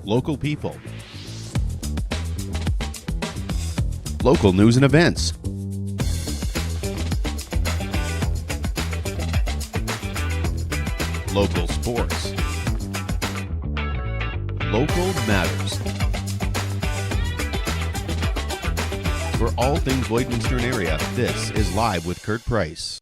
local people, local news and events, local sports, local matters. For all things Lloydminster area, this is Live with Kurt Price.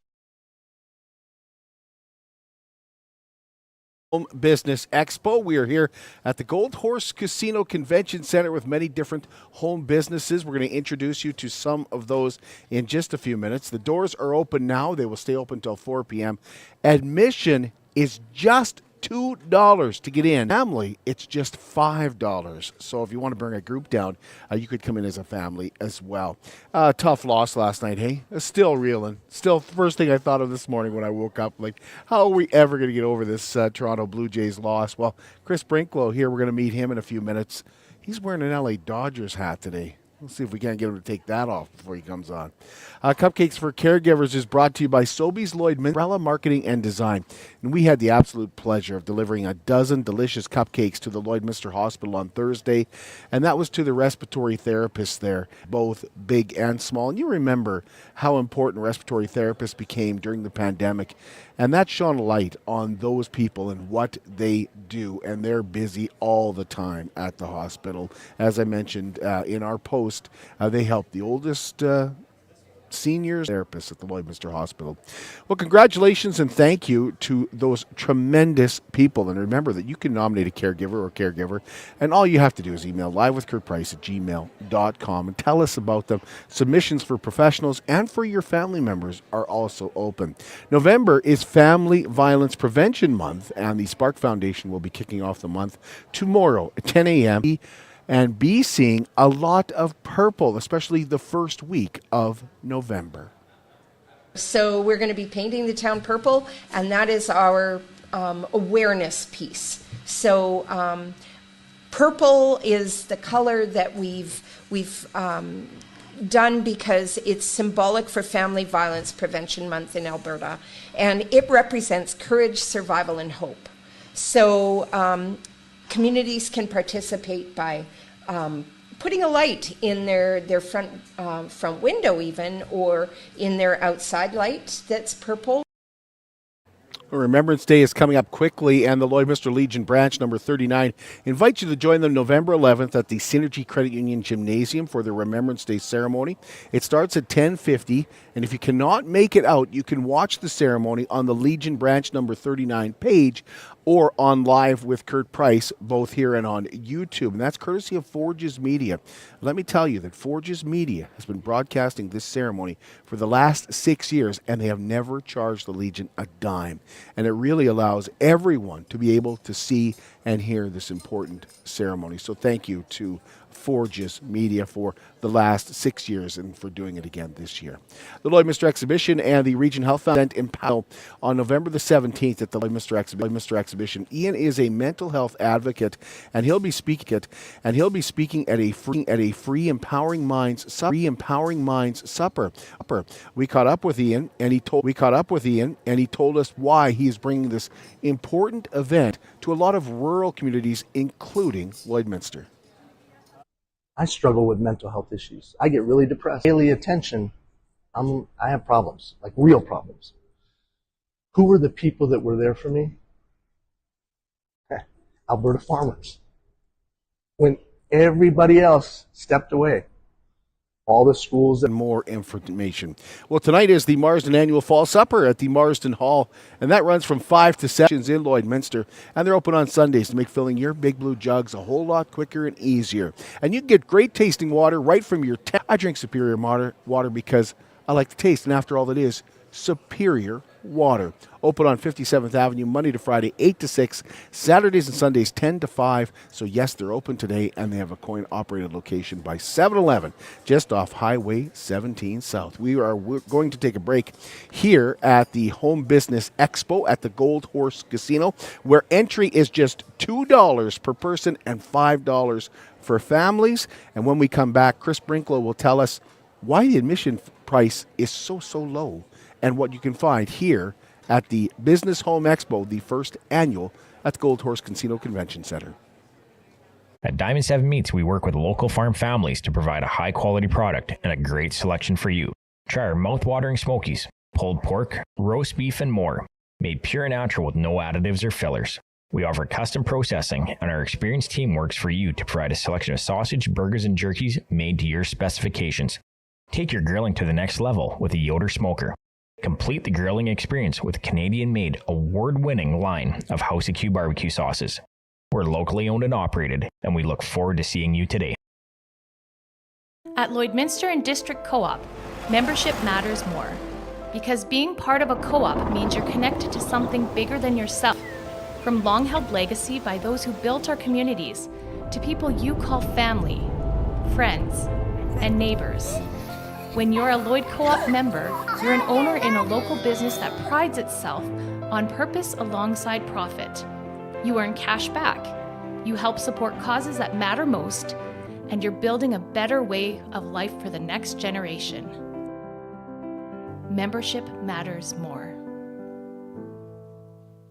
Home Business Expo. We are here at the Gold Horse Casino Convention Center with many different home businesses. We're going to introduce you to some of those in just a few minutes. The doors are open now. They will stay open until 4 p.m. Admission is just $2 to get in. Family, it's just $5. So if you want to bring a group down, you could come in as a family as well. Tough loss last night, hey? Still reeling. Still, first thing I thought of this morning when I woke up, like, how are we ever going to get over this Toronto Blue Jays loss? Well, Chris Brinklow here, we're going to meet him in a few minutes. He's wearing an LA Dodgers hat today. We'll see if we can't get him to take that off before he comes on. Cupcakes for Caregivers is brought to you by Sobeys Lloydminster, Umbrella Marketing and Design. And we had the absolute pleasure of delivering a dozen delicious cupcakes to the Lloydminster Hospital on Thursday. And that was to the respiratory therapists there, both big and small. And you remember how important respiratory therapists became during the pandemic. And that shone a light on those people and what they do. And they're busy all the time at the hospital. As I mentioned in our post, they help the oldest seniors therapists at the Lloydminster Hospital. Well, congratulations and thank you to those tremendous people. And remember that you can nominate a caregiver, and all you have to do is email livewithkurtprice@gmail.com and tell us about them. Submissions for professionals and for your family members are also open. November is Family Violence Prevention Month, and the Spark Foundation will be kicking off the month tomorrow at 10 a.m. and be seeing a lot of purple, especially the first week of November. So we're going to be painting the town purple, and that is our awareness piece. So purple is the color that we've done because it's symbolic for Family Violence Prevention Month in Alberta, and it represents courage, survival, and hope. So communities can participate by putting a light in their front window even, or in their outside light that's purple. Remembrance Day is coming up quickly, and the Lloydminster Legion branch number 39 invites you to join them November 11th at the Synergy Credit Union Gymnasium for the Remembrance Day ceremony. It starts at 10:50, and if you cannot make it out, you can watch the ceremony on the Legion branch number 39 page or on Live with Kurt Price, both here and on YouTube. And that's courtesy of Forges Media. Let me tell you that Forges Media has been broadcasting this ceremony for the last 6 years, and they have never charged the Legion a dime. And it really allows everyone to be able to see and hear this important ceremony. So thank you to Forges Media for the last 6 years and for doing it again this year. The Lloydminster Exhibition and the Region Health Foundation in Powell on November the 17th at the Lloydminster Exhibition. Ian is a mental health advocate, and he'll be speaking at a free Empowering Minds supper. We caught up with Ian, and he told us why he's bringing this important event to a lot of rural communities, including Lloydminster. I struggle with mental health issues. I get really depressed. Daily attention, I have problems, like real problems. Who were the people that were there for me? Alberta farmers. When everybody else stepped away. All the schools and more information. Well, tonight is the Marsden Annual Fall Supper at the Marsden Hall, and that runs from 5 to 7 in Lloydminster, and they're open on Sundays to make filling your Big Blue jugs a whole lot quicker and easier. And you can get great tasting water right from your tap. I drink Superior water because I like the taste, and after all, it is Superior Water. Open on 57th Avenue, Monday to Friday, 8 to 6, Saturdays and Sundays, 10 to 5. So yes, they're open today, and they have a coin-operated location by 7-Eleven, just off Highway 17 South. We're going to take a break here at the Home Business Expo at the Gold Horse Casino, where entry is just $2 per person and $5 for families. And when we come back, Chris Brinklow will tell us why the admission price is so low, and what you can find here at the Business Home Expo, the first annual at the Gold Horse Casino Convention Center. At Diamond 7 Meats, we work with local farm families to provide a high-quality product and a great selection for you. Try our mouth-watering smokies, pulled pork, roast beef, and more, made pure and natural with no additives or fillers. We offer custom processing, and our experienced team works for you to provide a selection of sausage, burgers, and jerkies made to your specifications. Take your grilling to the next level with a Yoder smoker. Complete the grilling experience with Canadian-made, award-winning line of House of Q barbecue sauces. We're locally owned and operated, and we look forward to seeing you today. At Lloydminster and District Co-op, membership matters more. Because being part of a co-op means you're connected to something bigger than yourself. From long-held legacy by those who built our communities, to people you call family, friends, and neighbors. When you're a Lloyd Co-op member, you're an owner in a local business that prides itself on purpose alongside profit. You earn cash back, you help support causes that matter most, and you're building a better way of life for the next generation. Membership matters more.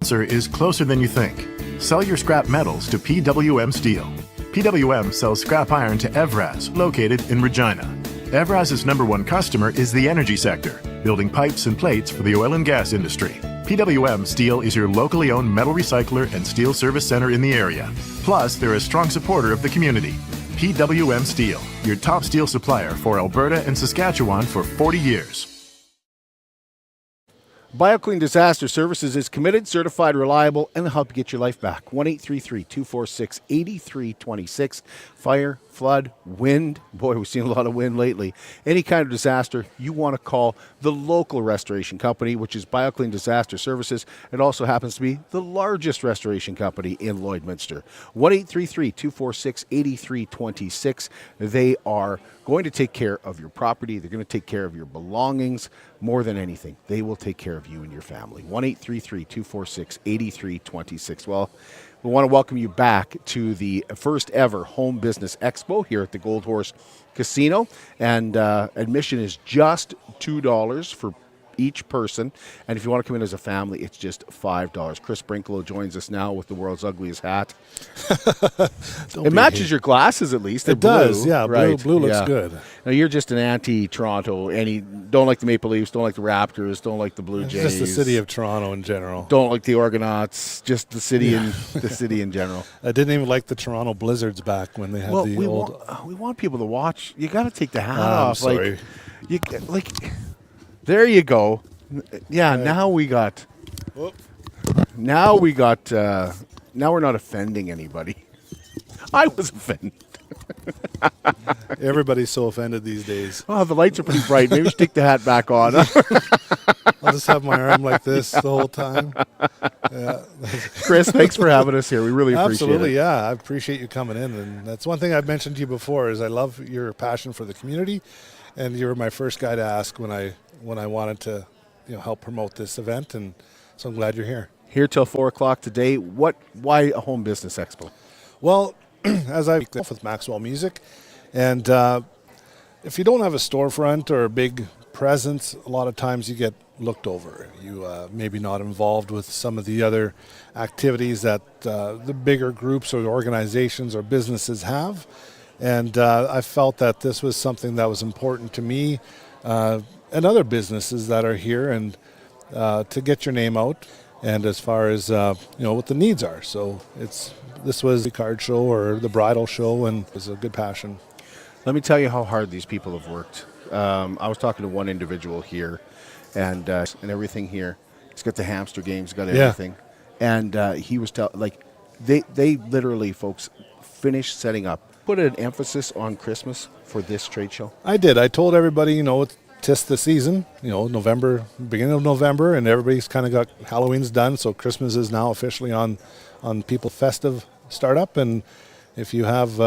Answer is closer than you think. Sell your scrap metals to PWM Steel. PWM sells scrap iron to Evraz, located in Regina. Evraz's #1 customer is the energy sector, building pipes and plates for the oil and gas industry. PWM Steel is your locally owned metal recycler and steel service center in the area. Plus, they're a strong supporter of the community. PWM Steel, your top steel supplier for Alberta and Saskatchewan for 40 years. BioClean Disaster Services is committed, certified, reliable, and they'll help you get your life back. 1-833-246-8326. Fire, flood, wind. Boy, we've seen a lot of wind lately. Any kind of disaster, you want to call the local restoration company, which is BioClean Disaster Services. It also happens to be the largest restoration company in Lloydminster. 1-833-246-8326. They are going to take care of your property. They're going to take care of your belongings. More than anything, they will take care of you and your family. 1-833-246-8326. Well, we want to welcome you back to the first ever Home Business Expo here at the Gold Horse Casino. And admission is just $2 for each person. And if you want to come in as a family, it's just $5. Chris Brinklow joins us now with the world's ugliest hat. It matches your glasses, at least. They're it does, blue, yeah. right. Blue looks good. Now, you're just an anti-Toronto. Don't like the Maple Leafs, don't like the Raptors, don't like the Blue Jays. Just the city of Toronto in general. Don't like the Argonauts, just the city and the city in general. I didn't even like the Toronto Blizzards back when they had we want people to watch. You got to take the hat off. Sorry. There you go. Yeah, right. Now we're not offending anybody. I was offended. Everybody's so offended these days. Oh, the lights are pretty bright. Maybe we should take the hat back on. I'll just have my arm like this the whole time. Yeah. Chris, thanks for having us here. We really appreciate it. Absolutely, yeah. I appreciate you coming in. And that's one thing I've mentioned to you before is I love your passion for the community. And you were my first guy to ask when I wanted to help promote this event. And so I'm glad you're here. Here till 4 o'clock today. Why a Home Business Expo? Well, as I speak with Maxwell Music, and if you don't have a storefront or a big presence, a lot of times you get looked over. You maybe not involved with some of the other activities that the bigger groups or organizations or businesses have. And I felt that this was something that was important to me and other businesses that are here, and to get your name out. And as far as what the needs are, so this was the card show or the bridal show, and it was a good passion. Let me tell you how hard these people have worked. I was talking to one individual here, and everything here. He's got the hamster games, got everything, and he was they literally, folks, finished setting up. Put an emphasis on Christmas for this trade show. I did. I told everybody, tis the season, November, beginning of November, and everybody's kind of got Halloween's done, so Christmas is now officially on people's festive startup. And if you have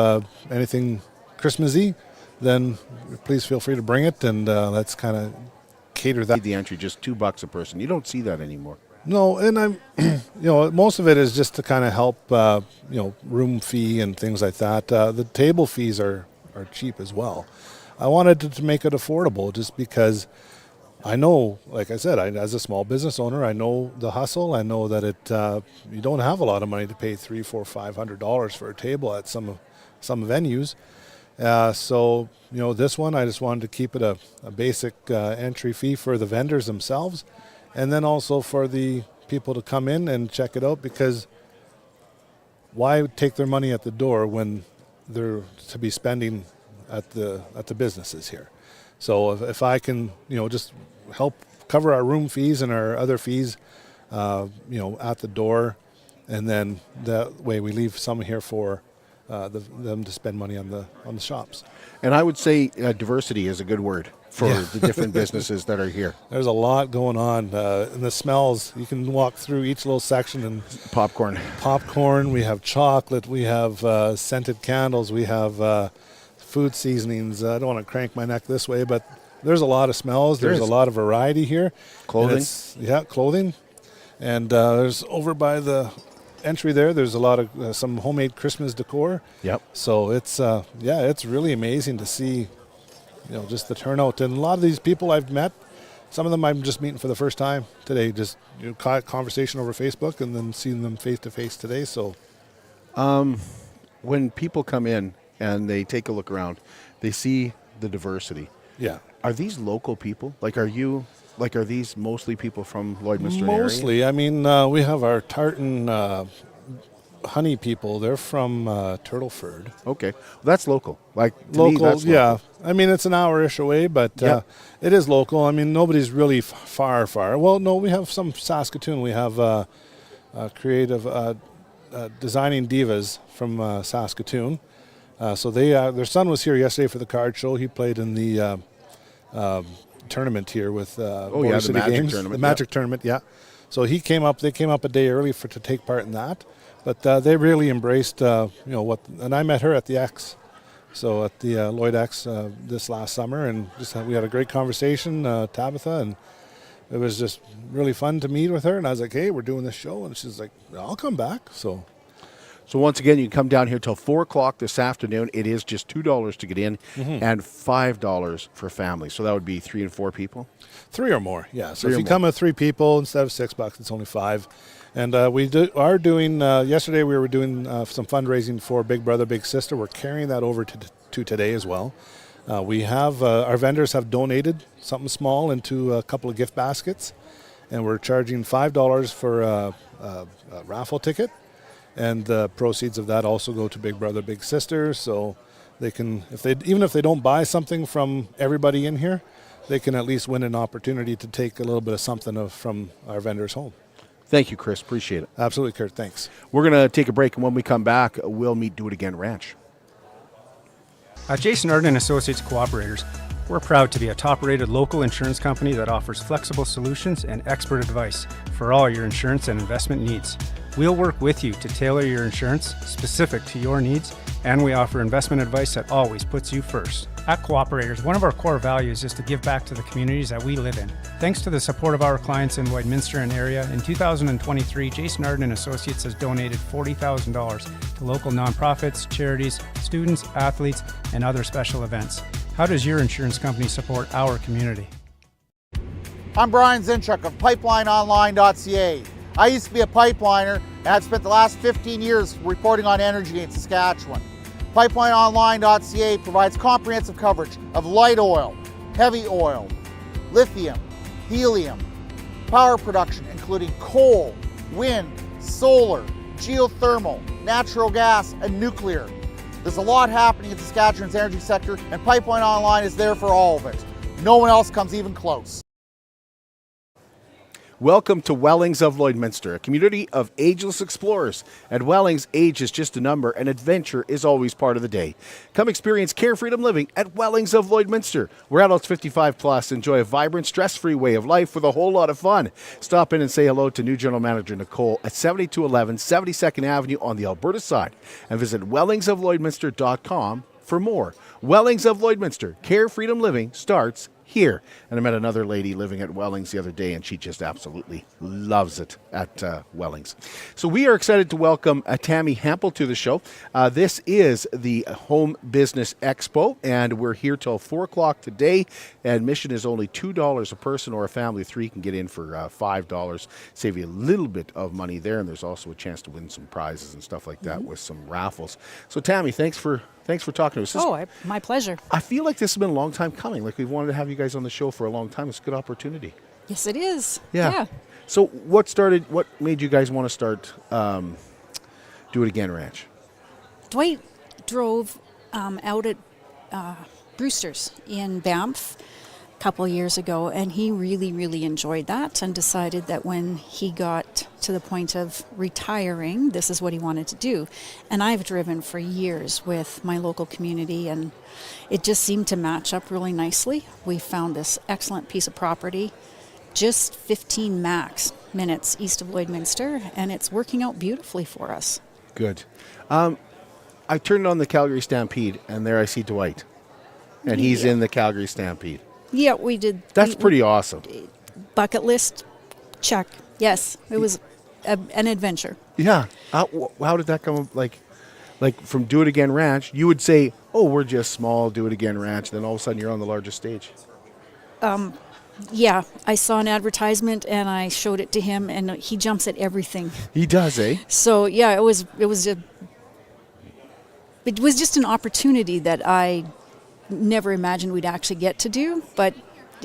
anything Christmassy, then please feel free to bring it, and let's kind of cater that. The entry just $2 a person. You don't see that anymore. No, and I'm, most of it is just to kind of help, room fee and things like that. The table fees are cheap as well. I wanted to make it affordable just because I know, like I said, as a small business owner, I know the hustle. I know that you don't have a lot of money to pay $300, $400, $500 for a table at some some venues. So, this one, I just wanted to keep it a basic entry fee for the vendors themselves, and then also for the people to come in and check it out, because why take their money at the door when they're to be spending at the businesses here? So if I can, just help cover our room fees and our other fees, at the door, and then that way we leave some here for them to spend money on the shops. And I would say diversity is a good word for the different businesses that are here. There's a lot going on, and the smells. You can walk through each little section and popcorn. We have chocolate. We have scented candles. We have food seasonings. I don't want to crank my neck this way, but there's a lot of smells. There's a lot of variety here. Clothing. Clothing. And there's over by the entry there's a lot of some homemade Christmas decor. Yep. So it's it's really amazing to see, just the turnout. And a lot of these people I've met, some of them I'm just meeting for the first time today, just conversation over Facebook, and then seeing them face to face today. So when people come in and they take a look around, they see the diversity. Yeah. Are these local people? Are these mostly people from Lloydminster area? Mostly. I mean, we have our tartan honey people. They're from Turtleford. Okay. Well, that's local. To local, me, that's local. Yeah. I mean, it's an hour-ish away, but it is local. I mean, nobody's really far. Well, no, we have some Saskatoon. We have creative designing divas from Saskatoon. So their son was here yesterday for the card show. He played in the tournament here with Motor City Games. The Magic Tournament, yeah. So they came up a day early to take part in that. But they really embraced, and I met her at the X. So at the Lloyd X this last summer, and we had a great conversation, Tabitha, and it was just really fun to meet with her. And I was like, hey, we're doing this show. And she's like, I'll come back. So once again, you can come down here till 4 o'clock this afternoon. It is just $2 to get in, and $5 for family. So that would be 3 and 4 people? 3 or more, yeah. So if you come with 3 people, instead of $6, it's only $5. And we are doing, yesterday we were doing some fundraising for Big Brother, Big Sister. We're carrying that over to today as well. We have, our vendors have donated something small into a couple of gift baskets, and we're charging $5 for a raffle ticket. And the proceeds of that also go to Big Brother, Big Sister. So they can, even if they don't buy something from everybody in here, they can at least win an opportunity to take a little bit of something from our vendors home. Thank you, Chris. Appreciate it. Absolutely, Kurt. Thanks. We're going to take a break, and when we come back, we'll meet Do It Again Ranch. At Jason Arden Associates Cooperators, we're proud to be a top-rated local insurance company that offers flexible solutions and expert advice for all your insurance and investment needs. We'll work with you to tailor your insurance specific to your needs, and we offer investment advice that always puts you first. At Cooperators, one of our core values is to give back to the communities that we live in. Thanks to the support of our clients in Lloydminster and area, in 2023, Jason Arden Associates has donated $40,000 to local nonprofits, charities, students, athletes, and other special events. How does your insurance company support our community? I'm Brian Zinchuk of PipelineOnline.ca. I used to be a pipeliner, and I've spent the last 15 years reporting on energy in Saskatchewan. PipelineOnline.ca provides comprehensive coverage of light oil, heavy oil, lithium, helium, power production including coal, wind, solar, geothermal, natural gas, and nuclear. There's a lot happening in Saskatchewan's energy sector, and Pipeline Online is there for all of it. No one else comes even close. Welcome to Wellings of Lloydminster, a community of ageless explorers. At Wellings, age is just a number and adventure is always part of the day. Come experience Care Freedom Living at Wellings of Lloydminster, where adults 55 plus enjoy a vibrant, stress-free way of life with a whole lot of fun. Stop in and say hello to new General Manager Nicole at 7211 72nd Avenue on the Alberta side, and visit wellingsoflloydminster.com for more. Wellings of Lloydminster, Care Freedom Living starts here. And I met another lady living at Wellings the other day, and she just absolutely loves it at Wellings. So we are excited to welcome Tammy Hampel to the show. This is the Home Business Expo, and we're here till 4 o'clock today. Admission is only $2 a person, or a family of 3 can get in for $5. Save you a little bit of money there, and there's also a chance to win some prizes and stuff like that with some raffles. So Tammy, thanks for talking to us. My pleasure. I feel like this has been a long time coming. Like, we've wanted to have you guys on the show for a long time. It's a good opportunity. Yes, it is. Yeah. So what made you guys want to start Do It Again Ranch? Dwight drove out at Brewster's in Banff a couple of years ago, and he really, really enjoyed that and decided that when he got to the point of retiring, this is what he wanted to do. And I've driven for years with my local community, and it just seemed to match up really nicely. We found this excellent piece of property, just 15 max minutes east of Lloydminster, and it's working out beautifully for us. Good. I turned on the Calgary Stampede, and there I see Dwight. And he's in the Calgary Stampede. Yeah, we did. That's pretty awesome. Bucket list, check. Yes, it was an adventure. Yeah. How did that come? Like from Do It Again Ranch, you would say, "Oh, we're just small, Do It Again Ranch." Then all of a sudden, you're on the largest stage. Yeah, I saw an advertisement and I showed it to him, and he jumps at everything. He does, eh? So yeah, it was just an opportunity that I never imagined we'd actually get to do, but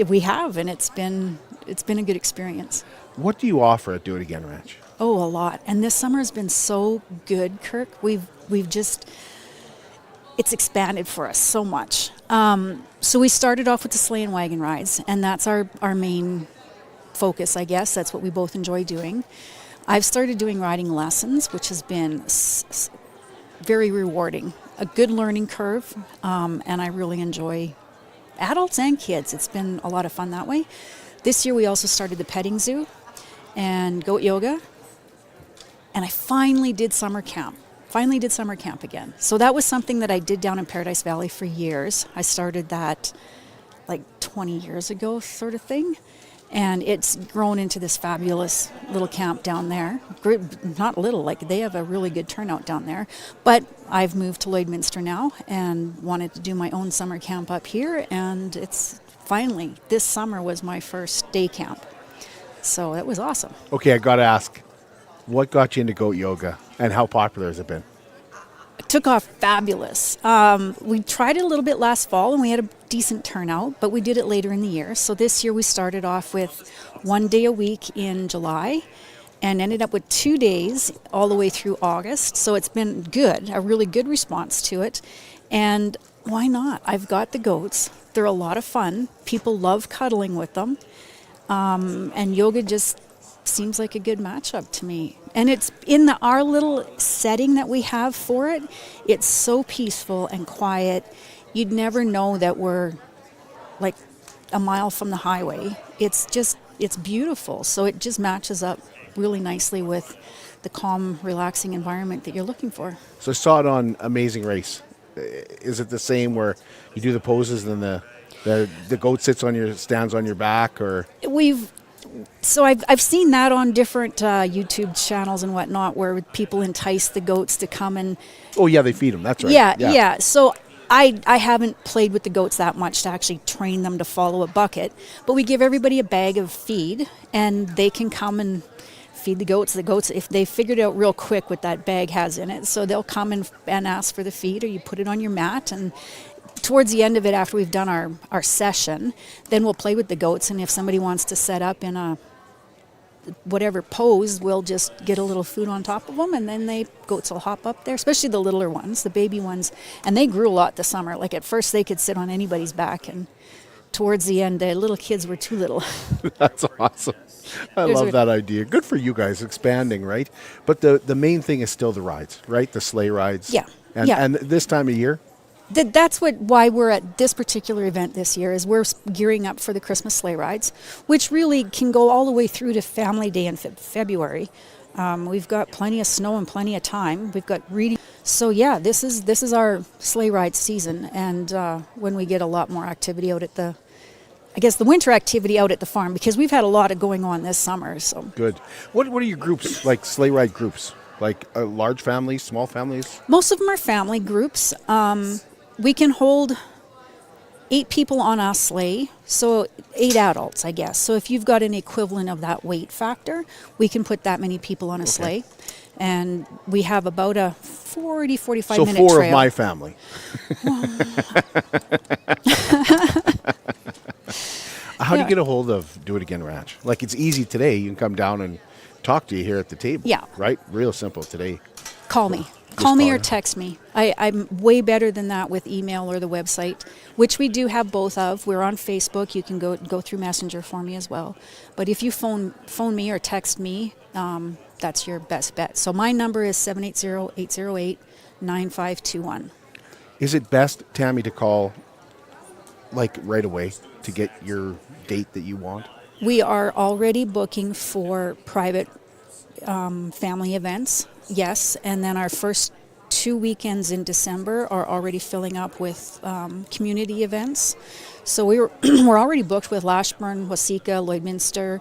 we have, and it's been a good experience. What do you offer at Do It Again Ranch? Oh, a lot. And this summer has been so good, Kirk. It's expanded for us so much. So we started off with the sleigh and wagon rides, and that's our main focus, I guess. That's what we both enjoy doing. I've started doing riding lessons, which has been very rewarding. A good learning curve, and I really enjoy adults and kids. It's been a lot of fun that way. This year we also started the petting zoo and goat yoga, and I finally did summer camp again. So that was something that I did down in Paradise Valley for years. I started that like 20 years ago, sort of thing. And it's grown into this fabulous little camp down there. Not little, like they have a really good turnout down there. But I've moved to Lloydminster now and wanted to do my own summer camp up here. And it's finally, this summer was my first day camp. So it was awesome. Okay, I got to ask, what got you into goat yoga, and how popular has it been? It took off fabulous. We tried it a little bit last fall, and we had a decent turnout, but we did it later in the year. So this year we started off with 1 day a week in July and ended up with 2 days all the way through August. So it's been good, a really good response to it. And why not? I've got the goats. They're a lot of fun. People love cuddling with them. And yoga just seems like a good matchup to me. And it's in our little setting that we have for it. It's so peaceful and quiet. You'd never know that we're like a mile from the highway. It's beautiful. So it just matches up really nicely with the calm, relaxing environment that you're looking for. So I saw it on Amazing Race. Is it the same where you do the poses and the goat stands on your back, or? So I've seen that on different YouTube channels and whatnot, where people entice the goats to come and. Oh yeah, they feed them. That's right. Yeah. So I haven't played with the goats that much to actually train them to follow a bucket, but we give everybody a bag of feed, and they can come and feed the goats. The goats, if they figured out real quick what that bag has in it, so they'll come and ask for the feed, or you put it on your mat, and towards the end of it, after we've done our session, then we'll play with the goats, and if somebody wants to set up in a whatever pose, we'll just get a little food on top of them, and then goats will hop up there, especially the littler ones, the baby ones, and they grew a lot this summer. Like at first they could sit on anybody's back, and towards the end the little kids were too little. That's awesome. I love that idea. Good for you guys expanding, right? But the main thing is still the rides, right? The sleigh rides. Yeah. And this time of year? That's why we're at this particular event this year, is we're gearing up for the Christmas sleigh rides, which really can go all the way through to Family Day in February. We've got plenty of snow and plenty of time. We've got reading. So yeah, this is our sleigh ride season, and when we get a lot more activity out at the I guess the winter activity out at the farm, because we've had a lot of going on this summer. So Good. What are your groups, like sleigh ride groups? Like large families, small families? most of them are family groups. We can hold 8 people on a sleigh, so 8 adults, I guess. So if you've got an equivalent of that weight factor, we can put that many people on a sleigh. And we have about a 45 minute trail. So 4 of my family. How do you get a hold of Do It Again Ranch? Like, it's easy today. You can come down and talk to you here at the table. Yeah. Right? Real simple today. Call me. Call me or text me. I'm way better than that with email or the website, which we do have both of. We're on Facebook. You can go through Messenger for me as well. But if you phone me or text me, that's your best bet. So my number is 780-808-9521. Is it best, Tammy, to call like right away to get your date that you want? We are already booking for private family events, yes, and then our first 2 weekends in December are already filling up with community events. So we're already booked with Lashburn, Waseca, Lloydminster.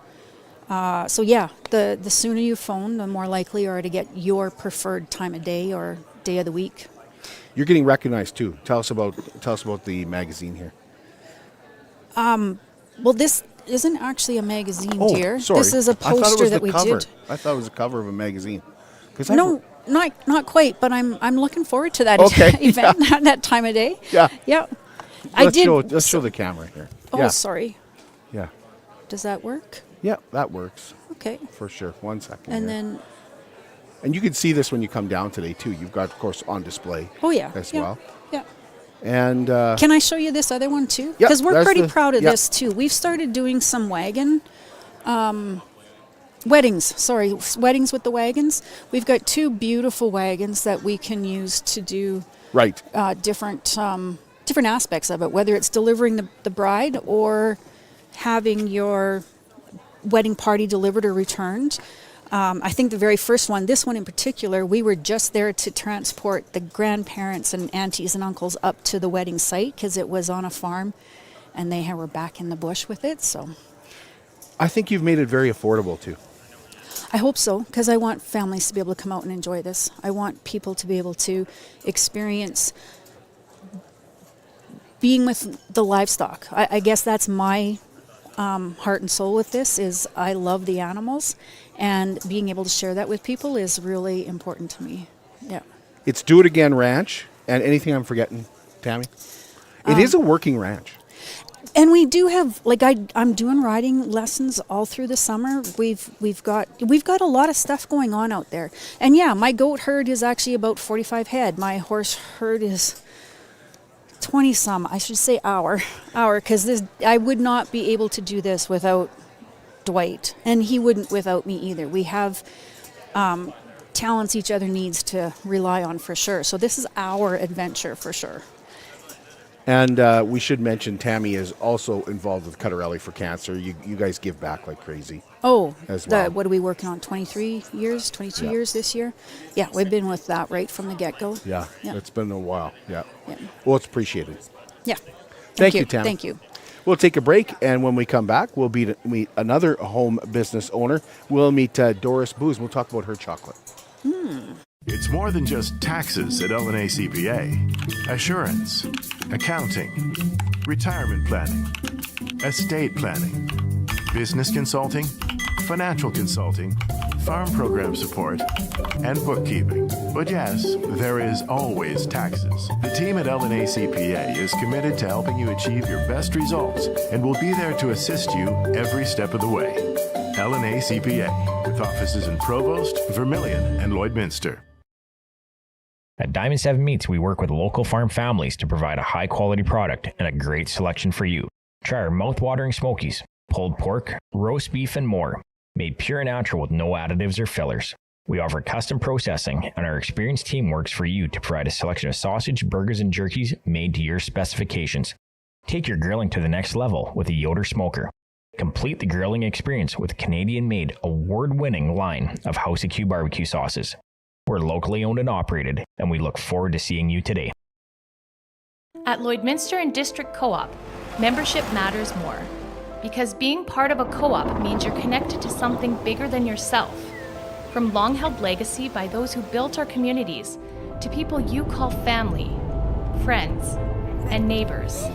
So yeah, the sooner you phone, the more likely you are to get your preferred time of day or day of the week. You're getting recognized too. Tell us about the magazine here. Well, this isn't actually a magazine, dear. Sorry. This is a poster that we did. I thought it was a cover of a magazine. No, not quite, but I'm looking forward to that event at that time of day. Yeah. Yeah. Let's show the camera here. Oh, yeah. Sorry. Yeah. Does that work? Yeah, that works. Okay. For sure. 1 second. And here. then. And you can see this when you come down today too. You've got, of course, on display. Oh yeah. As well. Yeah. And can I show you this other one too? Yeah, Because we're pretty proud of yeah. this too. We've started doing some wagon weddings. Sorry, weddings with the wagons. We've got 2 beautiful wagons that we can use to do right different aspects of it. Whether it's delivering the bride or having your wedding party delivered or returned. I think the very first one, this one in particular, we were just there to transport the grandparents and aunties and uncles up to the wedding site because it was on a farm and they were back in the bush with it. So I think you've made it very affordable too. I hope so, because I want families to be able to come out and enjoy this. I want people to be able to experience being with the livestock. I guess that's my heart and soul with this is I love the animals, and being able to share that with people is really important to me. Yeah. It's Do It Again Ranch, and anything I'm forgetting, Tammy? It is a working ranch. And we do have, like, I'm doing riding lessons all through the summer. We've got a lot of stuff going on out there. And yeah, my goat herd is actually about 45 head. My horse herd is 20 some. I should say hour, because I would not be able to do this without Dwight, and he wouldn't without me either. We have talents each other needs to rely on for sure. So this is our adventure for sure. And we should mention Tammy is also involved with Cutterelli for Cancer. You guys give back like crazy. Oh, as well. What are we working on? 22 years this year? Yeah, we've been with that right from the get-go. Yeah, it's been a while. Yeah. Well, it's appreciated. Yeah. Thank you, Tammy. Thank you. We'll take a break, and when we come back, we'll meet another home business owner. We'll meet Doris Booz, and we'll talk about her chocolate. It's more than just taxes at LNA CPA. Assurance, accounting, retirement planning, estate planning, business consulting, financial consulting, farm program support, and bookkeeping. But yes, there is always taxes. The team at LNA CPA is committed to helping you achieve your best results and will be there to assist you every step of the way. LNA CPA, with offices in Provost, Vermilion, and Lloydminster. At Diamond 7 Meats, we work with local farm families to provide a high-quality product and a great selection for you. Try our mouth-watering smokies, pulled pork, roast beef, and more, made pure and natural with no additives or fillers. We offer custom processing, and our experienced team works for you to provide a selection of sausage, burgers, and jerkies made to your specifications. Take your grilling to the next level with a Yoder smoker. Complete the grilling experience with Canadian-made, award-winning line of House of Q barbecue sauces. We're locally owned and operated, and we look forward to seeing you today. At Lloydminster and District Co-op, membership matters more. Because being part of a co-op means you're connected to something bigger than yourself. From long-held legacy by those who built our communities to people you call family, friends, and neighbors.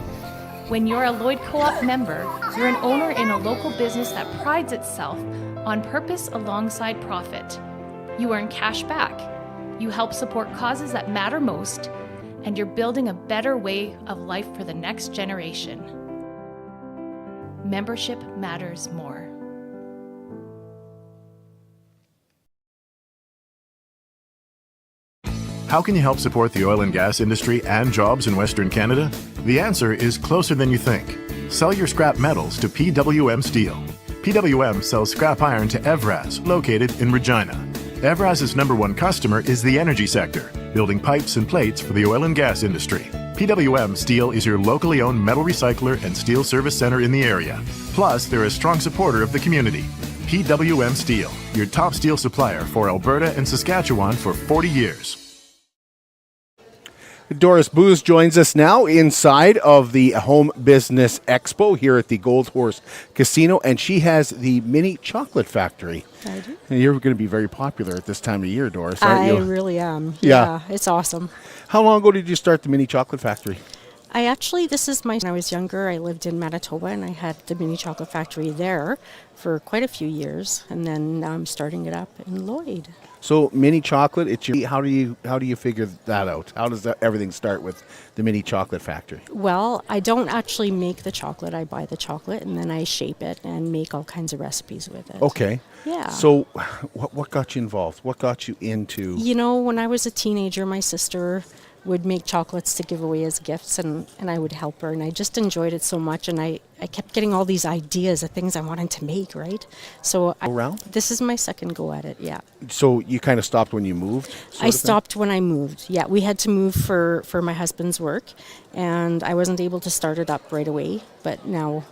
When you're a Lloyd Co-op member, you're an owner in a local business that prides itself on purpose alongside profit. You earn cash back, you help support causes that matter most, and you're building a better way of life for the next generation. Membership matters more. How can you help support the oil and gas industry and jobs in Western Canada? The answer is closer than you think. Sell your scrap metals to PWM Steel. PWM sells scrap iron to Evraz, located in Regina. Evraz's #1 customer is the energy sector, building pipes and plates for the oil and gas industry. PWM Steel is your locally owned metal recycler and steel service center in the area. Plus, they're a strong supporter of the community. PWM Steel, your top steel supplier for Alberta and Saskatchewan for 40 years. Doris Booz joins us now inside of the Home Business Expo here at the Gold Horse Casino, and she has the mini chocolate factory. I do. And you're going to be very popular at this time of year, Doris, aren't you? I really am. Yeah. It's awesome. How long ago did you start the mini chocolate factory? When I was younger, I lived in Manitoba and I had the mini chocolate factory there for quite a few years, and then now I'm starting it up in Lloyd. So mini chocolate, how do you figure that out? How does everything start with the mini chocolate factory? Well, I don't actually make the chocolate. I buy the chocolate and then I shape it and make all kinds of recipes with it. Okay. Yeah. So what got you involved? What got you into... You know, when I was a teenager, my sister would make chocolates to give away as gifts, and I would help her, and I just enjoyed it so much, and I kept getting all these ideas of things I wanted to make, right? So this is my second go at it, yeah. So you kind of stopped when you moved? I stopped when I moved, yeah. We had to move for my husband's work, and I wasn't able to start it up right away, but now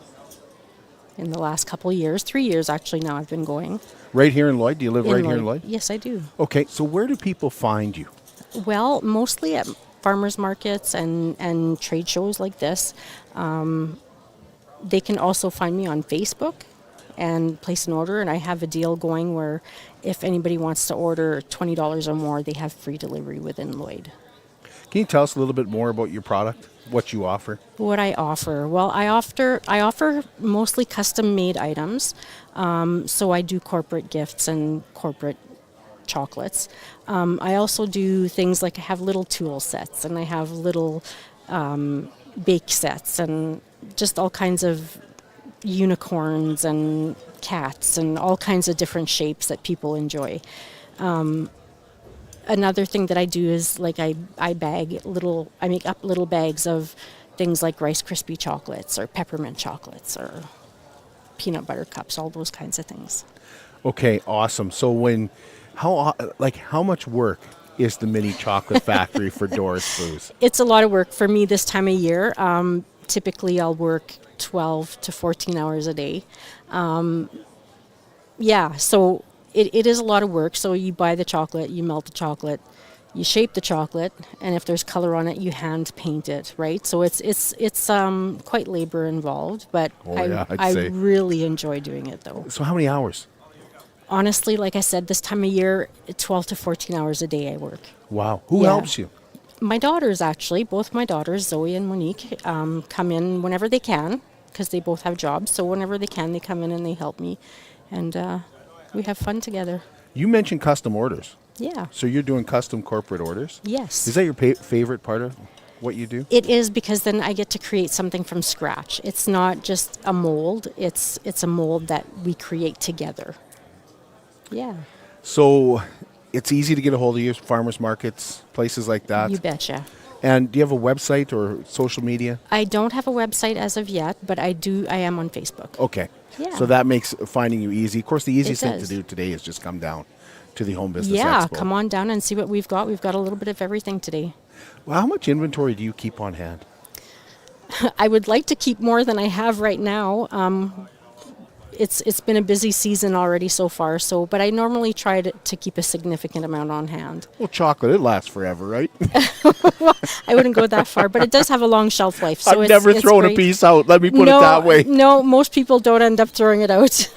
in the last couple of years, 3 years actually now I've been going. Right here in Lloyd? Do you live right here in Lloyd? Yes, I do. Okay, so where do people find you? Well, mostly at farmers markets and trade shows like this. They can also find me on Facebook and place an order, and I have a deal going where if anybody wants to order $20 or more, they have free delivery within Lloyd. Can you tell us a little bit more about your product, what you offer? What I offer? Well, I offer mostly custom-made items, so I do corporate gifts and corporate chocolates. I also do things like I have little tool sets, and I have little bake sets, and just all kinds of unicorns and cats and all kinds of different shapes that people enjoy. Another thing that I do is like I make up little bags of things like Rice Krispie chocolates or peppermint chocolates or peanut butter cups, all those kinds of things. Okay, awesome. So how much work is the mini chocolate factory for Doris Booz? It's a lot of work for me this time of year. Typically I'll work 12 to 14 hours a day. So it is a lot of work. So you buy the chocolate, you melt the chocolate, you shape the chocolate, and if there's color on it, you hand paint it, right? So it's quite labor involved, but I really enjoy doing it though. So how many hours? Honestly, like I said, this time of year, 12 to 14 hours a day I work. Wow. Who helps you? My daughters, actually. Both my daughters, Zoe and Monique, come in whenever they can because they both have jobs. So whenever they can, they come in and they help me. And we have fun together. You mentioned custom orders. Yeah. So you're doing custom corporate orders? Yes. Is that your favorite part of what you do? It is, because then I get to create something from scratch. It's not just a mold. It's a mold that we create together. Yeah. So it's easy to get a hold of you, farmers markets, places like that? You betcha. And do you have a website or social media? I don't have a website as of yet, but I am on Facebook. Okay. Yeah. So that makes finding you easy. Of course, the easiest thing to do today is just come down to the Home Business Expo. Yeah, come on down and see what we've got. We've got a little bit of everything today. Well, how much inventory do you keep on hand? I would like to keep more than I have right now. it's been a busy season already so far. So, but I normally try to keep a significant amount on hand. Well, chocolate, it lasts forever, right? Well, I wouldn't go that far, but it does have a long shelf life. So I've never thrown a piece out. Let me put it that way. No, most people don't end up throwing it out.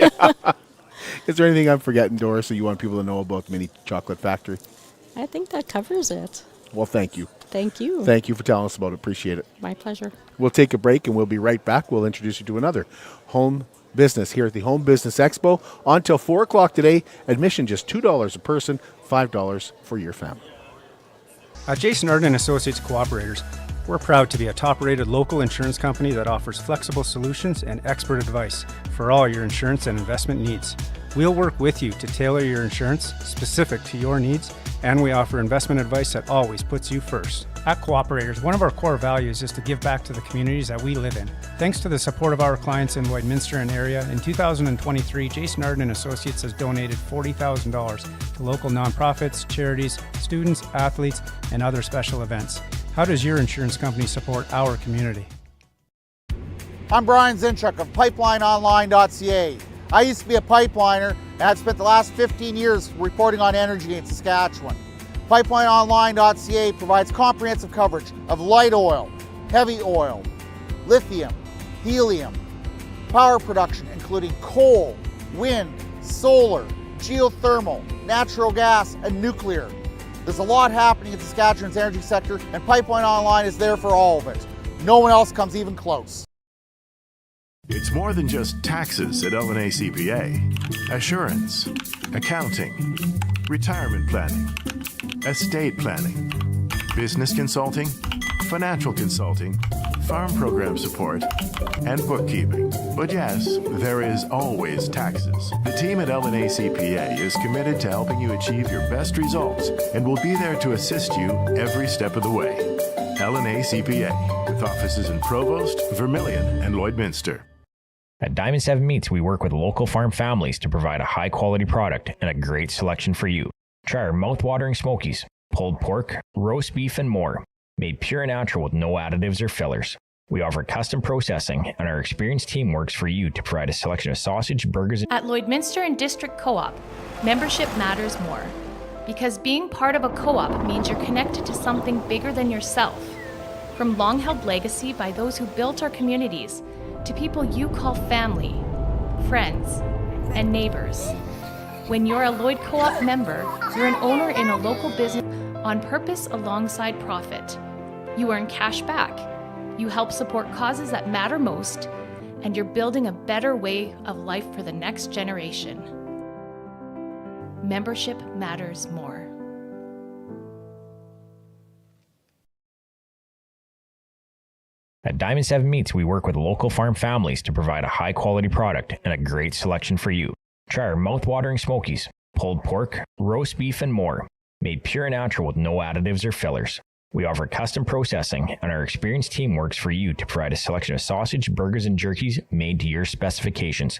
Is there anything I'm forgetting, Doris, that you want people to know about the Mini Chocolate Factory? I think that covers it. Well, thank you. Thank you. Thank you for telling us about it. Appreciate it. My pleasure. We'll take a break and we'll be right back. We'll introduce you to another home business here at the Home Business Expo. Until 4 o'clock today, admission just $2 a person, $5 for your family. At Jason Arden Associates Cooperators, we're proud to be a top-rated local insurance company that offers flexible solutions and expert advice for all your insurance and investment needs. We'll work with you to tailor your insurance specific to your needs, and we offer investment advice that always puts you first. At Cooperators, one of our core values is to give back to the communities that we live in. Thanks to the support of our clients in Lloydminster and area, in 2023, Jason Arden Associates has donated $40,000 to local nonprofits, charities, students, athletes, and other special events. How does your insurance company support our community? I'm Brian Zinchuk of PipelineOnline.ca. I used to be a pipeliner and I've spent the last 15 years reporting on energy in Saskatchewan. PipelineOnline.ca provides comprehensive coverage of light oil, heavy oil, lithium, helium, power production including coal, wind, solar, geothermal, natural gas, and nuclear. There's a lot happening in Saskatchewan's energy sector, and Pipeline Online is there for all of it. No one else comes even close. It's more than just taxes at L&A CPA. Assurance, accounting, retirement planning, estate planning, business consulting, financial consulting, farm program support, and bookkeeping. But yes, there is always taxes. The team at L&A CPA is committed to helping you achieve your best results and will be there to assist you every step of the way. L&A CPA, with offices in Provost, Vermilion, and Lloydminster. At Diamond 7 Meats, we work with local farm families to provide a high-quality product and a great selection for you. Try our mouth-watering smokies, pulled pork, roast beef, and more, made pure and natural with no additives or fillers. We offer custom processing, and our experienced team works for you to provide a selection of sausage, burgers, At Lloydminster and District Co-op, membership matters more. Because being part of a co-op means you're connected to something bigger than yourself. From long-held legacy by those who built our communities, to people you call family, friends, and neighbors. When you're a Lloyd Co-op member, you're an owner in a local business on purpose alongside profit. You earn cash back, you help support causes that matter most, and you're building a better way of life for the next generation. Membership matters more. At Diamond 7 Meats, we work with local farm families to provide a high-quality product and a great selection for you. Try our mouth-watering smokies, pulled pork, roast beef, and more, made pure and natural with no additives or fillers. We offer custom processing, and our experienced team works for you to provide a selection of sausage, burgers, and jerkies made to your specifications.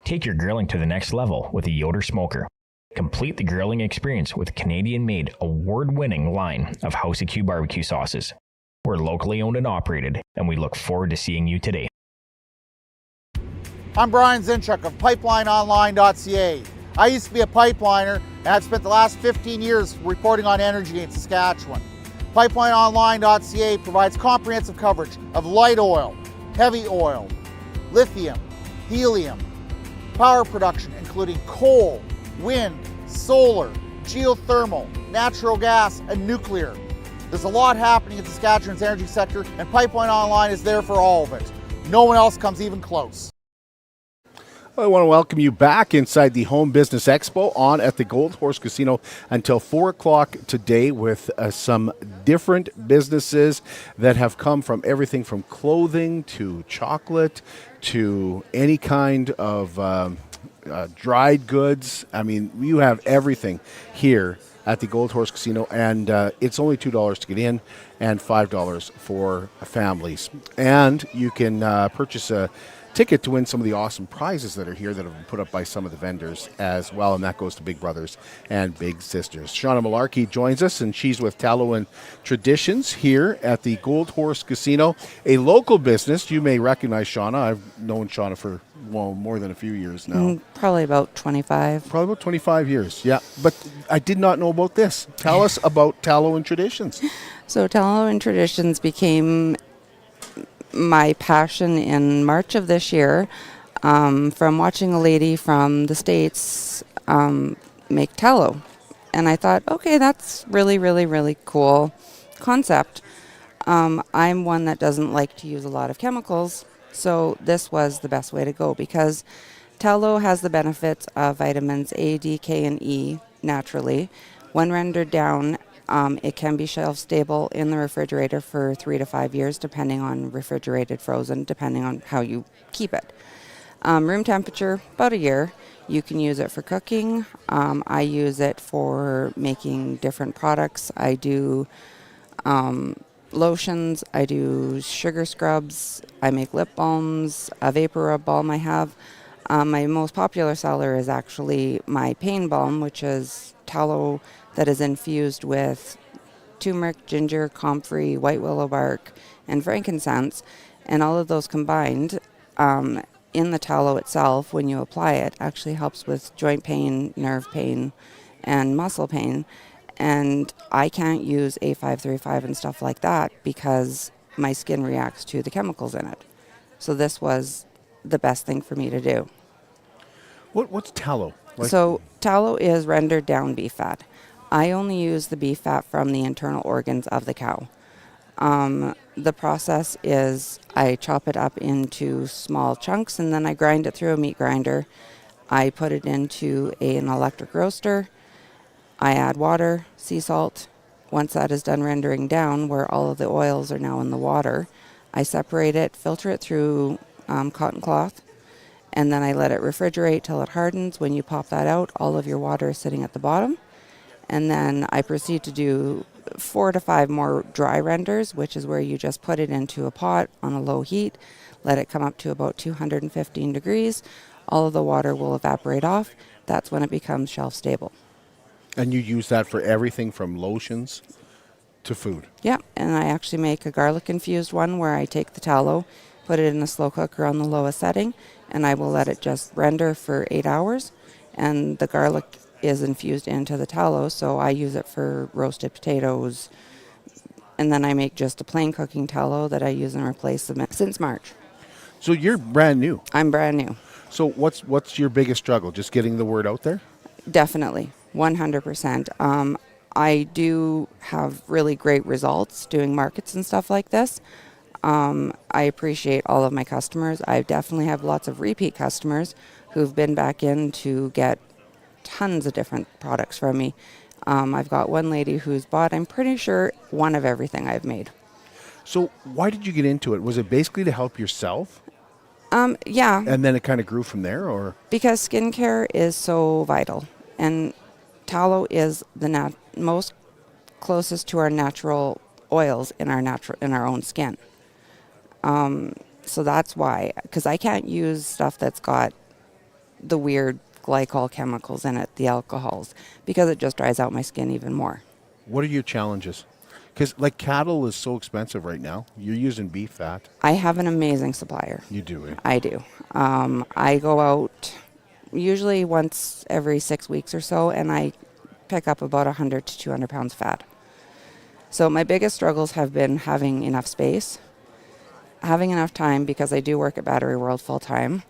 Take your grilling to the next level with a Yoder smoker. Complete the grilling experience with Canadian-made, award-winning line of House of Q barbecue sauces. We're locally owned and operated, and we look forward to seeing you today. I'm Brian Zinchuk of PipelineOnline.ca. I used to be a pipeliner and I've spent the last 15 years reporting on energy in Saskatchewan. PipelineOnline.ca provides comprehensive coverage of light oil, heavy oil, lithium, helium, power production including coal, wind, solar, geothermal, natural gas, and nuclear. There's a lot happening in Saskatchewan's energy sector, and Pipeline Online is there for all of it. No one else comes even close. I want to welcome you back inside the Home Business Expo on at the Gold Horse Casino until 4 o'clock today with some different businesses that have come from everything from clothing to chocolate to any kind of dried goods. I mean, you have everything here at the Gold Horse Casino, and it's only $2 to get in and $5 for families. And you can purchase a ticket to win some of the awesome prizes that are here that have been put up by some of the vendors as well, and that goes to Big Brothers and Big Sisters. Shauna Malarkey joins us, and she's with Tallow and Traditions here at the Gold Horse Casino, a local business. You may recognize Shauna. I've known Shauna for well, more than a few years now. Probably about 25. Probably about 25 years, yeah. But I did not know about this. Tell us about Tallow and Traditions. So Tallow and Traditions became my passion in March of this year from watching a lady from the States make tallow. And I thought, okay, that's really, really, really cool concept. I'm one that doesn't like to use a lot of chemicals, so this was the best way to go because tallow has the benefits of vitamins A, D, K, and E naturally. When rendered down, it can be shelf stable in the refrigerator for 3 to 5 years, depending on refrigerated, frozen, depending on how you keep it. Room temperature, about a year. You can use it for cooking. I use it for making different products. I do lotions. I do sugar scrubs. I make lip balms, a vapor rub balm I have. My most popular seller is actually my pain balm, which is tallow that is infused with turmeric, ginger, comfrey, white willow bark, and frankincense. And all of those combined in the tallow itself, when you apply it, actually helps with joint pain, nerve pain, and muscle pain. And I can't use A535 and stuff like that because my skin reacts to the chemicals in it. So this was the best thing for me to do. What's tallow? So tallow is rendered down beef fat. I only use the beef fat from the internal organs of the cow. The process is I chop it up into small chunks and then I grind it through a meat grinder. I put it into an electric roaster. I add water, sea salt. Once that is done rendering down, where all of the oils are now in the water, I separate it, filter it through cotton cloth, and then I let it refrigerate till it hardens. When you pop that out, all of your water is sitting at the bottom. And then I proceed to do 4 to 5 more dry renders, which is where you just put it into a pot on a low heat, let it come up to about 215 degrees. All of the water will evaporate off. That's when it becomes shelf stable. And you use that for everything from lotions to food? Yeah, and I actually make a garlic infused one where I take the tallow, put it in a slow cooker on the lowest setting, and I will let it just render for 8 hours. And the garlic is infused into the tallow, so I use it for roasted potatoes. And then I make just a plain cooking tallow that I use in replace them since March. So you're brand new? I'm brand new. So what's your biggest struggle? Just getting the word out there? Definitely, 100%. I do have really great results doing markets and stuff like this. I appreciate all of my customers. I definitely have lots of repeat customers who've been back in to get tons of different products from me. I've got one lady who's bought, I'm pretty sure, one of everything I've made. So why did you get into it? Was it basically to help yourself? Yeah. And then it kind of grew from there, or? Because skincare is so vital, and tallow is the most closest to our natural oils in our own skin. So that's why, because I can't use stuff that's got the weird glycol chemicals in it, the alcohols, because it just dries out my skin even more. What are your challenges? Because like cattle is so expensive right now. You're using beef fat. I have an amazing supplier. You do, eh? I do. I go out usually once every 6 weeks or so, and I pick up about 100 to 200 pounds fat. So my biggest struggles have been having enough space, having enough time, because I do work at Battery World full time.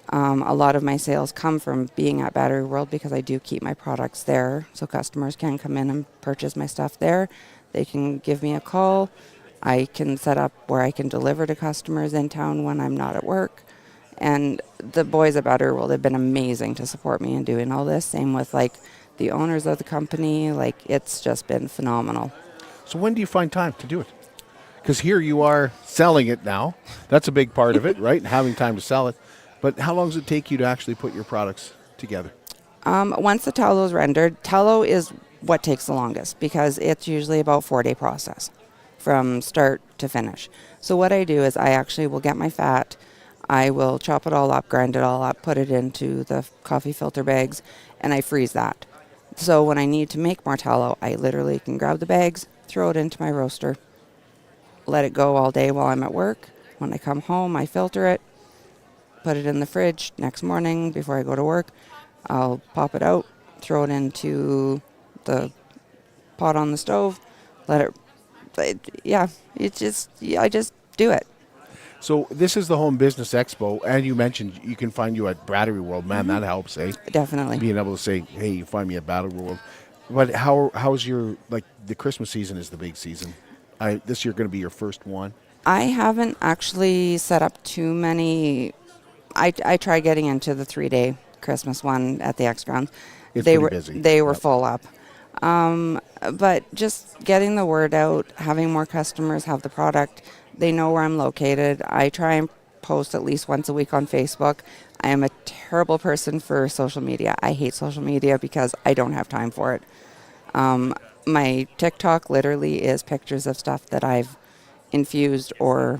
A lot of my sales come from being at Battery World because I do keep my products there, so customers can come in and purchase my stuff there. They can give me a call. I can set up where I can deliver to customers in town when I'm not at work. And the boys at Battery World have been amazing to support me in doing all this. Same with like the owners of the company. Like, it's just been phenomenal. So when do you find time to do it? Because here you are selling it now. That's a big part of it, right? Having time to sell it. But how long does it take you to actually put your products together? Once the tallow is rendered, tallow is what takes the longest because it's usually about a 4-day process from start to finish. So what I do is I actually will get my fat, I will chop it all up, grind it all up, put it into the coffee filter bags, and I freeze that. So when I need to make more tallow, I literally can grab the bags, throw it into my roaster, let it go all day while I'm at work. When I come home, I filter it, put it in the fridge. Next morning before I go to work, I'll pop it out, throw it into the pot on the stove, let it, I just do it. So this is the Home Business Expo, and you mentioned you can find you at Battery World. Man, that helps, eh? Definitely. Being able to say, hey, you find me at Battery World. But how's your, like, the Christmas season is the big season. This year going to be your first one? I haven't actually set up too many. I tried getting into the 3-day Christmas one at the X Grounds. It's they pretty were busy. They were Yep. full up. But just getting the word out, having more customers have the product, they know where I'm located. I try and post at least once a week on Facebook. I am a terrible person for social media. I hate social media because I don't have time for it. My TikTok literally is pictures of stuff that I've infused or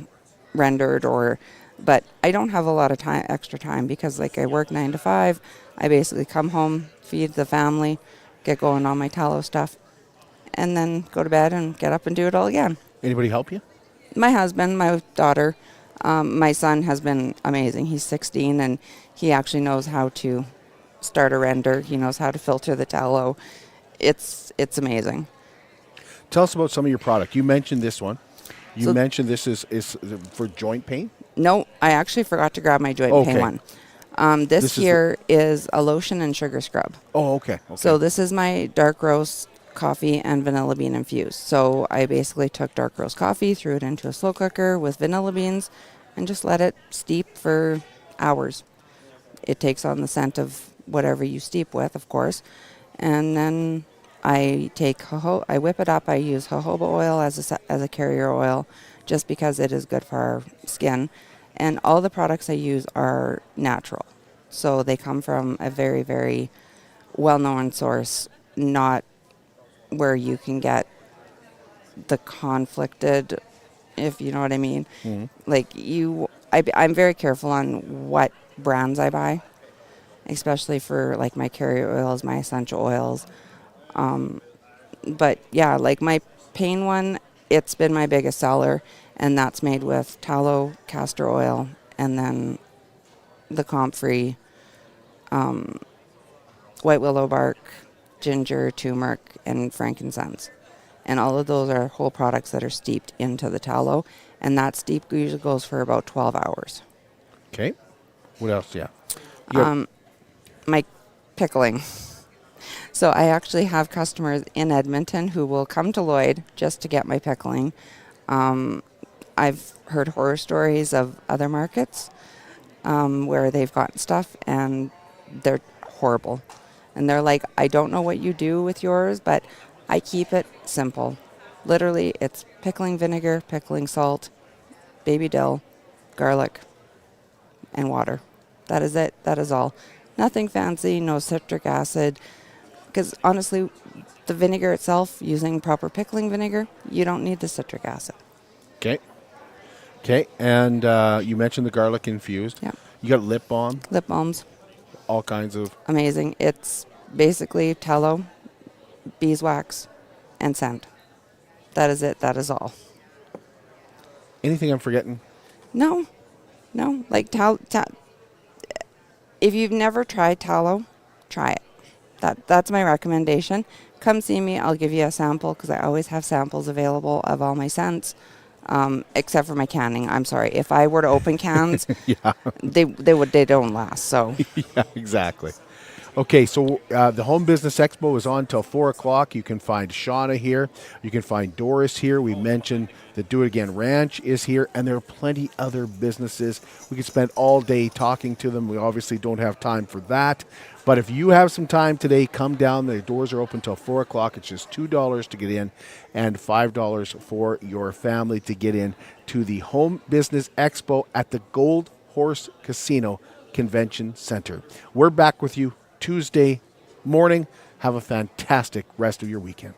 rendered, but I don't have a lot of extra time because, like, I work 9 to 5. I basically come home, feed the family, get going on my tallow stuff, and then go to bed and get up and do it all again. Anybody help you? My husband, my daughter, my son has been amazing. He's 16 and he actually knows how to start a render. He knows how to filter the tallow. It's amazing. Tell us about some of your product. You mentioned this one. You So- mentioned this is for joint pain? No, I actually forgot to grab my joint pain one. This This is here is a lotion and sugar scrub. Oh, okay. So this is my dark roast coffee and vanilla bean infused. So I basically took dark roast coffee, threw it into a slow cooker with vanilla beans, and just let it steep for hours. It takes on the scent of whatever you steep with, of course. And then I take I whip it up. I use jojoba oil as a carrier oil, just because it is good for our skin. And all the products I use are natural. So they come from a very, very well-known source, not where you can get the conflicted, if you know what I mean. Mm-hmm. Like I'm very careful on what brands I buy, especially for like my carrier oils, my essential oils. But yeah, like my pain one, it's been my biggest seller, and that's made with tallow, castor oil, and then the comfrey, white willow bark, ginger, turmeric, and frankincense. And all of those are whole products that are steeped into the tallow, and that steep usually goes for about 12 hours. Okay. What else? Yeah. My pickling. So I actually have customers in Edmonton who will come to Lloyd just to get my pickling. I've heard horror stories of other markets where they've gotten stuff and they're horrible. And they're like, I don't know what you do with yours, but I keep it simple. Literally, it's pickling vinegar, pickling salt, baby dill, garlic, and water. That is it. That is all. Nothing fancy, no citric acid. Because honestly, the vinegar itself, using proper pickling vinegar, you don't need the citric acid. Okay. Okay. And you mentioned the garlic infused. Yeah. You got lip balm, Lip balms, all kinds of. amazing. It's basically tallow, beeswax, and scent. That is it. That is all. Anything I'm forgetting? No. Like if you've never tried tallow, try it. That's my recommendation. Come see me. I'll give you a sample because I always have samples available of all my scents, except for my canning. I'm sorry. If I were to open cans, Yeah. they don't last. So Yeah, exactly. Okay, so the Home Business Expo is on till 4 o'clock. You can find Shauna here. You can find Doris here. We mentioned the Do It Again Ranch is here, and there are plenty other businesses. We could spend all day talking to them. We obviously don't have time for that. But if you have some time today, come down. The doors are open till 4 o'clock. It's just $2 to get in and $5 for your family to get in to the Home Business Expo at the Gold Horse Casino Convention Center. We're back with you Tuesday morning. Have a fantastic rest of your weekend.